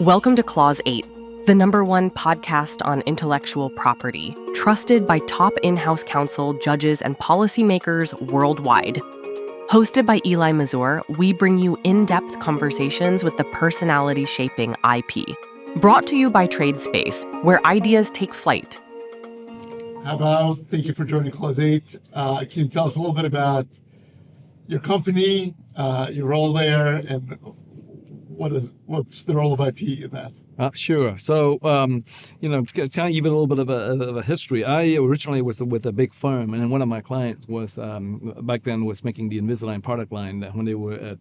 Welcome to Clause 8, the #1 podcast on intellectual property, trusted by top in-house counsel, judges, and policymakers worldwide. Hosted by Eli Mazour, we bring you in-depth conversations with the personality shaping IP. Brought to you by TradeSpace, where ideas take flight. Hi, Bao. Thank you for joining Clause 8. Can you tell us a little bit about your company, your role there, and what's the role of IP in that? Sure. So, kind of give it a little bit of a history. I originally was with a big firm, and one of my clients was back then was making the Invisalign product line when they were at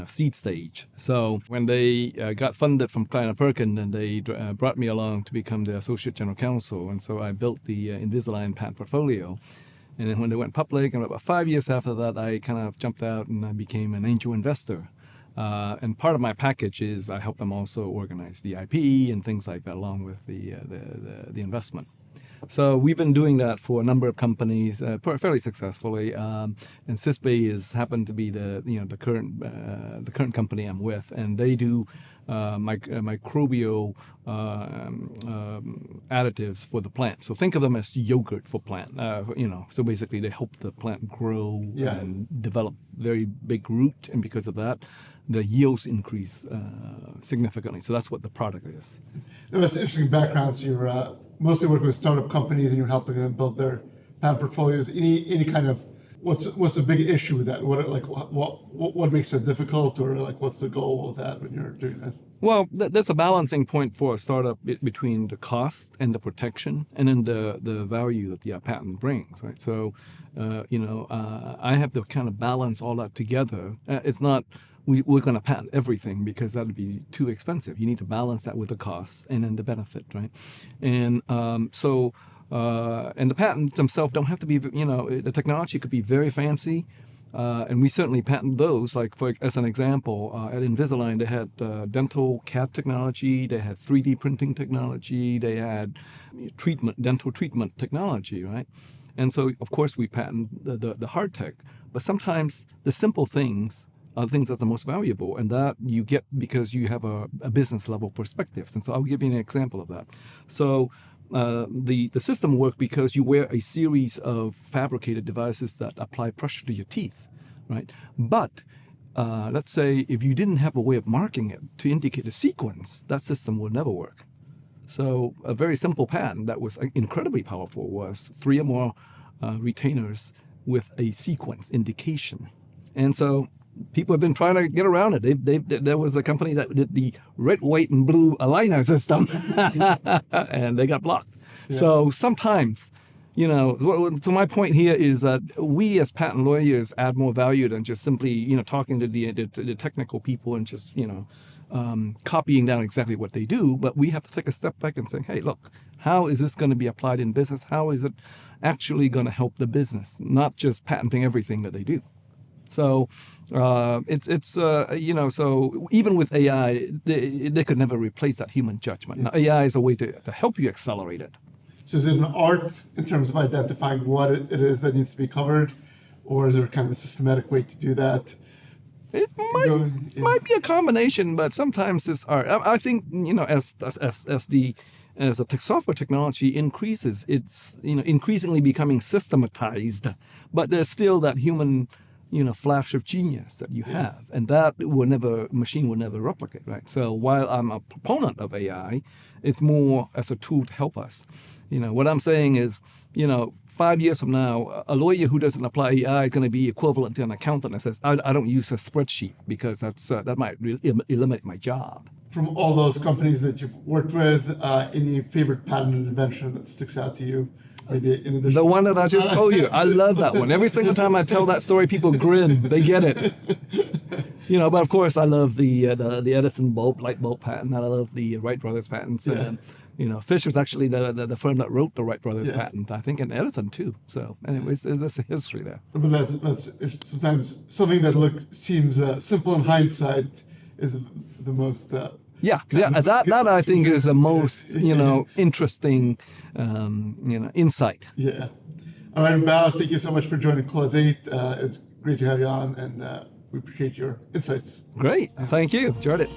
seed stage. So when they got funded from Kleiner Perkin, then they brought me along to become the associate general counsel, and so I built the Invisalign patent portfolio. And then when they went public, and about 5 years after that, I kind of jumped out and I became an angel investor. And part of my package is I help them also organize the IP and things like that, along with the investment. So we've been doing that for a number of companies fairly successfully. And Sysbay has happened to be the current company I'm with, and they do microbial additives for the plant. So think of them as yogurt for plant. So basically they help the plant grow and develop very big root, and because of that, the yields increase significantly. So that's what the product is. That's an interesting background. So you're mostly working with startup companies, and you're helping them build their patent portfolios. Any kind of what's the big issue with that? What makes it difficult, or what's the goal of that when you're doing that? Well, there's a balancing point for a startup between the cost and the protection, and then the value that the patent brings, right? So, I have to kind of balance all that together. It's not we're going to patent everything, because that would be too expensive. You need to balance that with the costs and then the benefit, right? And and the patents themselves don't have to be, the technology could be very fancy. And we certainly patent those. As an example, at Invisalign, they had dental CAD technology, they had 3D printing technology, they had dental treatment technology, right? And so, of course, we patent the hard tech. But sometimes the simple things are the things that are most valuable, and that you get because you have a business level perspective. And so I'll give you an example of that. So the system works because you wear a series of fabricated devices that apply pressure to your teeth, right? But let's say if you didn't have a way of marking it to indicate a sequence, that system would never work. So a very simple patent that was incredibly powerful was 3 or more retainers with a sequence indication. And so people have been trying to get around it. There was a company that did the red, white, and blue aligner system, and they got blocked. Yeah. So sometimes, so my point here is that we as patent lawyers add more value than just simply, talking to the technical people and just, copying down exactly what they do. But we have to take a step back and say, hey, look, how is this going to be applied in business? How is it actually going to help the business? Not just patenting everything that they do. So so even with AI, they could never replace that human judgment. Now, AI is a way to help you accelerate it. So is it an art in terms of identifying what it is that needs to be covered, or is there kind of a systematic way to do that? It might be a combination, but sometimes it's art. I think as the software technology increases, it's increasingly becoming systematized, but there's still that human flash of genius that you have, and that machine will never replicate, right? So while I'm a proponent of AI, it's more as a tool to help us. What I'm saying is, 5 years from now, a lawyer who doesn't apply AI is going to be equivalent to an accountant that says, I don't use a spreadsheet because that might eliminate my job. From all those companies that you've worked with, any favorite patent invention that sticks out to you? The one that I just told you, I love that one. Every single time I tell that story, people grin. They get it. But of course, I love the Edison light bulb patent. I love the Wright brothers patents. Yeah. Fish was actually the firm that wrote the Wright brothers patent, I think, and Edison too. So, anyways, there's a history there. But that's sometimes something that seems simple in hindsight is the most. That I think is the most interesting insight. Yeah. All right, Bao, thank you so much for joining Clause 8. It's great to have you on, and we appreciate your insights. Great. Thank you. Enjoyed it.